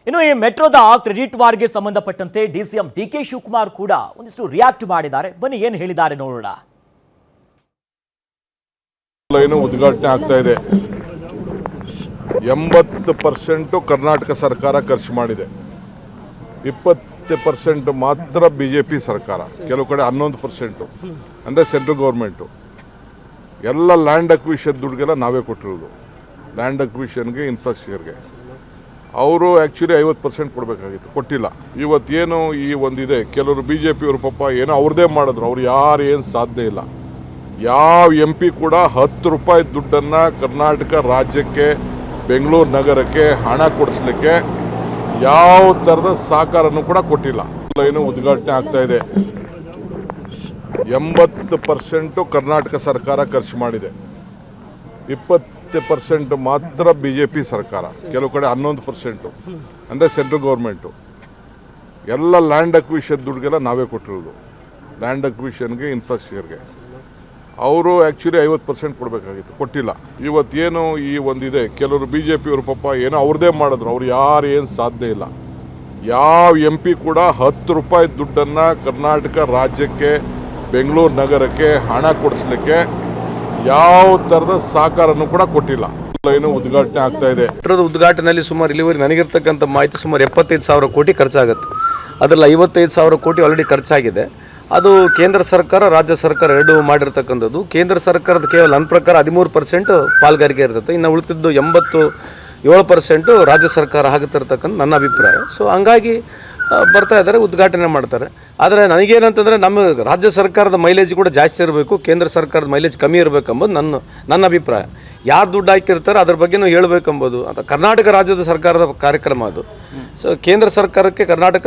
ಇನ್ನು ಈ ಮೆಟ್ರೋದ ಕ್ರೆಡಿಟ್ ವಾರ್ಗೆ ಸಂಬಂಧಪಟ್ಟಂತೆ ಡಿಸಿಎಂ ಡಿಕೆ ಶಿವಕುಮಾರ್ ಕೂಡ ಒಂದಿಷ್ಟು ರಿಯಾಕ್ಟ್ ಮಾಡಿದ್ದಾರೆ. ಬನ್ನಿ ಏನು ಹೇಳಿದ್ದಾರೆ ನೋಡೋಣ. ಲೈನು ಉದ್ಘಾಟನೆ ಆಗ್ತಾ ಇದೆ. 80% ಕರ್ನಾಟಕ ಸರ್ಕಾರ ಖರ್ಚು ಮಾಡಿದೆ, 20% ಮಾತ್ರ ಬಿಜೆಪಿ ಸರ್ಕಾರ, ಕೆಲವು ಕಡೆ 11% ಅಂದರೆ ಸೆಂಟ್ರಲ್ ಗೌರ್ಮೆಂಟು. ಎಲ್ಲ ಲ್ಯಾಂಡ್ ಅಕ್ವಿಷನ್ ದುಡ್ಡುಗೆಲ್ಲ ನಾವೇ ಕೊಟ್ಟಿರೋದು, ಲ್ಯಾಂಡ್ ಅಕ್ವಿಷನ್ಗೆ, ಇನ್ಫ್ರಾಸ್ಟ್ರಕ್ಚರ್ಗೆ. ಅವರು ಆ್ಯಕ್ಚುಲಿ 50% ಕೊಡಬೇಕಾಗಿತ್ತು, ಕೊಟ್ಟಿಲ್ಲ. ಇವತ್ತೇನು ಈ ಒಂದಿದೆ, ಕೆಲವರು ಬಿ ಜೆ ಪಿಯವರು ಪಾಪ ಏನೋ ಅವ್ರದ್ದೇ ಮಾಡಿದ್ರು, ಅವ್ರು ಯಾರು ಏನು ಸಾಧನೆ ಇಲ್ಲ. ಯಾವ MP ಕೂಡ 10 ರೂಪಾಯಿ ದುಡ್ಡನ್ನು ಕರ್ನಾಟಕ ರಾಜ್ಯಕ್ಕೆ, ಬೆಂಗಳೂರು ನಗರಕ್ಕೆ ಹಣ ಕೊಡಿಸ್ಲಿಕ್ಕೆ ಯಾವ ಥರದ ಸಹಕಾರನೂ ಕೂಡ ಕೊಟ್ಟಿಲ್ಲ. ಲೈನು ಉದ್ಘಾಟನೆ ಆಗ್ತಾ ಇದೆ. 80% ಕರ್ನಾಟಕ ಸರ್ಕಾರ ಖರ್ಚು ಮಾಡಿದೆ, 20% ಮಾತ್ರ ಬಿಜೆಪಿ ಸರ್ಕಾರ, ಕೆಲವು ಕಡೆ 11% ಅಂದರೆ ಸೆಂಟ್ರಲ್ ಗೌರ್ಮೆಂಟು. ಎಲ್ಲ ಲ್ಯಾಂಡ್ ಅಕ್ವಿಷನ್ ದುಡ್ಡುಗೆಲ್ಲ ನಾವೇ ಕೊಟ್ಟಿರೋದು, ಲ್ಯಾಂಡ್ ಅಕ್ವಿಷನ್ಗೆ, ಇನ್ಫ್ರಾಸ್ಟ್ರಕ್ಚರ್ಗೆ. ಅವರು ಆ್ಯಕ್ಚುಲಿ 50% ಕೊಡಬೇಕಾಗಿತ್ತು, ಕೊಟ್ಟಿಲ್ಲ. ಇವತ್ತೇನು ಈ ಒಂದಿದೆ, ಕೆಲವರು ಬಿ ಜೆ ಪಿಯವರು ಪಾಪ ಏನೋ ಅವ್ರದ್ದೇ ಮಾಡಿದ್ರು, ಅವ್ರು ಯಾರು ಏನು ಸಾಧನೆ ಇಲ್ಲ. ಯಾವ MP ಕೂಡ 10 ರೂಪಾಯಿ ದುಡ್ಡನ್ನು ಕರ್ನಾಟಕ ರಾಜ್ಯಕ್ಕೆ, ಬೆಂಗಳೂರು ನಗರಕ್ಕೆ ಹಣ ಕೊಡಿಸ್ಲಿಕ್ಕೆ ಯಾವ ಥರದ ಸಹಕಾರನೂ ಕೂಡ ಕೊಟ್ಟಿಲ್ಲ. ಲೈನು ಉದ್ಘಾಟನೆ ಆಗ್ತಾ ಇದೆ. ಮೆಟ್ರೋದ ಉದ್ಘಾಟನೆಯಲ್ಲಿ ಸುಮಾರು ಇಲ್ಲಿವರೆಗೆ ನನಗಿರ್ತಕ್ಕಂಥ ಮಾಹಿತಿ ಸುಮಾರು 75,000 ಕೋಟಿ ಖರ್ಚಾಗುತ್ತೆ. ಅದರಲ್ಲಿ 55,000 ಕೋಟಿ ಆಲ್ರೆಡಿ ಖರ್ಚಾಗಿದೆ. ಅದು ಕೇಂದ್ರ ಸರ್ಕಾರ, ರಾಜ್ಯ ಸರ್ಕಾರ ಎರಡೂ ಮಾಡಿರ್ತಕ್ಕಂಥದ್ದು. ಕೇಂದ್ರ ಸರ್ಕಾರದ ಕೇವಲ ನನ್ನ ಪ್ರಕಾರ 13% ಪಾಲ್ಗಾರಿಕೆ ಇರ್ತದೆ, ಇನ್ನು ಉಳಿದಿದ್ದು 87% ರಾಜ್ಯ ಸರ್ಕಾರ ಆಗುತ್ತಿರ್ತಕ್ಕಂಥ ನನ್ನ ಅಭಿಪ್ರಾಯ. ಸೊ ಹಂಗಾಗಿ ಬರ್ತಾ ಇದ್ದಾರೆ, ಉದ್ಘಾಟನೆ ಮಾಡ್ತಾರೆ. ಆದರೆ ನನಗೇನಂತಂದರೆ ನಮ್ಮ ರಾಜ್ಯ ಸರ್ಕಾರದ ಮೈಲೇಜ್ ಕೂಡ ಜಾಸ್ತಿ ಇರಬೇಕು, ಕೇಂದ್ರ ಸರ್ಕಾರದ ಮೈಲೇಜ್ ಕಮ್ಮಿ ಇರಬೇಕೆಂಬುದು ನನ್ನ ಅಭಿಪ್ರಾಯ. ಯಾರು ದುಡ್ಡು ಹಾಕಿರ್ತಾರೆ ಅದ್ರ ಬಗ್ಗೆನೂ ಹೇಳಬೇಕೆಂಬುದು ಅಂತ ಕರ್ನಾಟಕ ರಾಜ್ಯದ ಸರ್ಕಾರದ ಕಾರ್ಯಕ್ರಮ ಅದು. ಸೊ ಕೇಂದ್ರ ಸರ್ಕಾರಕ್ಕೆ ಕರ್ನಾಟಕ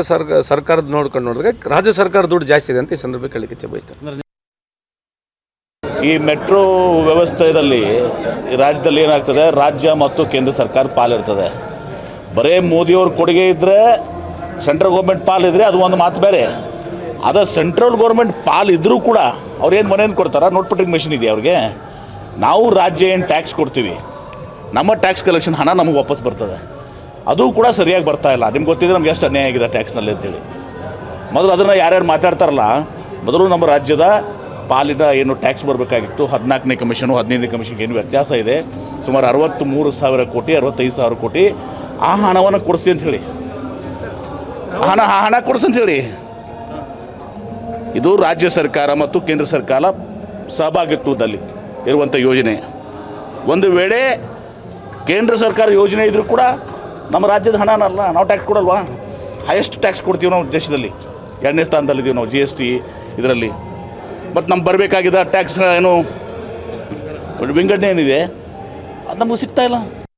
ಸರ್ಕಾರದ ನೋಡಿದ್ರೆ ರಾಜ್ಯ ಸರ್ಕಾರ ದುಡ್ಡು ಜಾಸ್ತಿ ಇದೆ ಅಂತ ಈ ಸಂದರ್ಭಕ್ಕೆ ಹೇಳಲಿಕ್ಕೆ ಇಚ್ಛೆ ಬಯಸ್ತೇನೆ. ಈ ಮೆಟ್ರೋ ವ್ಯವಸ್ಥೆಯಲ್ಲಿ ರಾಜ್ಯದಲ್ಲಿ ಏನಾಗ್ತದೆ, ರಾಜ್ಯ ಮತ್ತು ಕೇಂದ್ರ ಸರ್ಕಾರ ಪಾಲಿರ್ತದೆ. ಬರೀ ಮೋದಿಯವ್ರ ಕೊಡುಗೆ ಇದ್ದರೆ, ಸೆಂಟ್ರಲ್ ಗೌರ್ಮೆಂಟ್ ಪಾಲಿದ್ರೆ ಅದು ಒಂದು ಮಾತು ಬೇರೆ. ಅದು ಸೆಂಟ್ರಲ್ ಗೌರ್ಮೆಂಟ್ ಪಾಲಿದ್ರೂ ಕೂಡ ಅವ್ರೇನು ಮನೇನು ಕೊಡ್ತಾರೆ, ನೋಟ್ಪಟ್ಟಿಂಗ್ ಮೆಷಿನ್ ಇದೆಯಾ ಅವ್ರಿಗೆ? ನಾವು ರಾಜ್ಯ ಏನು ಟ್ಯಾಕ್ಸ್ ಕೊಡ್ತೀವಿ, ನಮ್ಮ ಟ್ಯಾಕ್ಸ್ ಕಲೆಕ್ಷನ್ ಹಣ ನಮಗೆ ವಾಪಸ್ ಬರ್ತದೆ, ಅದು ಕೂಡ ಸರಿಯಾಗಿ ಬರ್ತಾ ಇಲ್ಲ. ನಿಮ್ಗೆ ಗೊತ್ತಿದೆ ನಮ್ಗೆ ಎಷ್ಟು ಅನ್ಯಾಯ ಆಗಿದೆ ಟ್ಯಾಕ್ಸ್ನಲ್ಲಿ ಅಂತೇಳಿ. ಮೊದಲು ಅದನ್ನು ಯಾರ್ಯಾರು ಮಾತಾಡ್ತಾರಲ್ಲ, ಮೊದಲು ನಮ್ಮ ರಾಜ್ಯದ ಪಾಲಿನ ಏನು ಟ್ಯಾಕ್ಸ್ ಬರಬೇಕಾಗಿತ್ತು, 14ನೇ ಕಮಿಷನು 15ನೇ ಕಮಿಷನ್ಗೆ ಏನು ವ್ಯತ್ಯಾಸ ಇದೆ, ಸುಮಾರು 63,000 ಕೋಟಿ 65,000 ಕೋಟಿ ಆ ಹಣವನ್ನು ಕೊಡಿಸಿ ಅಂಥೇಳಿ, ಹಣ ಕೊಡಿಸಂಥೇಳಿ. ಇದು ರಾಜ್ಯ ಸರ್ಕಾರ ಮತ್ತು ಕೇಂದ್ರ ಸರ್ಕಾರ ಸಹಭಾಗಿತ್ವದಲ್ಲಿ ಇರುವಂಥ ಯೋಜನೆ. ಒಂದು ವೇಳೆ ಕೇಂದ್ರ ಸರ್ಕಾರ ಯೋಜನೆ ಇದ್ದರೂ ಕೂಡ ನಮ್ಮ ರಾಜ್ಯದ ಹಣನಲ್ಲ, ನಾವು ಟ್ಯಾಕ್ಸ್ ಕೊಡಲ್ವಾ? ಹೈಯೆಸ್ಟ್ ಟ್ಯಾಕ್ಸ್ ಕೊಡ್ತೀವಿ ನಾವು ದೇಶದಲ್ಲಿ, 2ನೇ ಸ್ಥಾನದಲ್ಲಿದ್ದೀವಿ ನಾವು GST ಇದರಲ್ಲಿ. ಮತ್ತು ನಮ್ಗೆ ಬರಬೇಕಾಗಿದ್ದ ಟ್ಯಾಕ್ಸ್ ಏನು ವಿಂಗಡಣೆ ಏನಿದೆ ಅದು ನಮಗೆ ಸಿಗ್ತಾಯಿಲ್ಲ.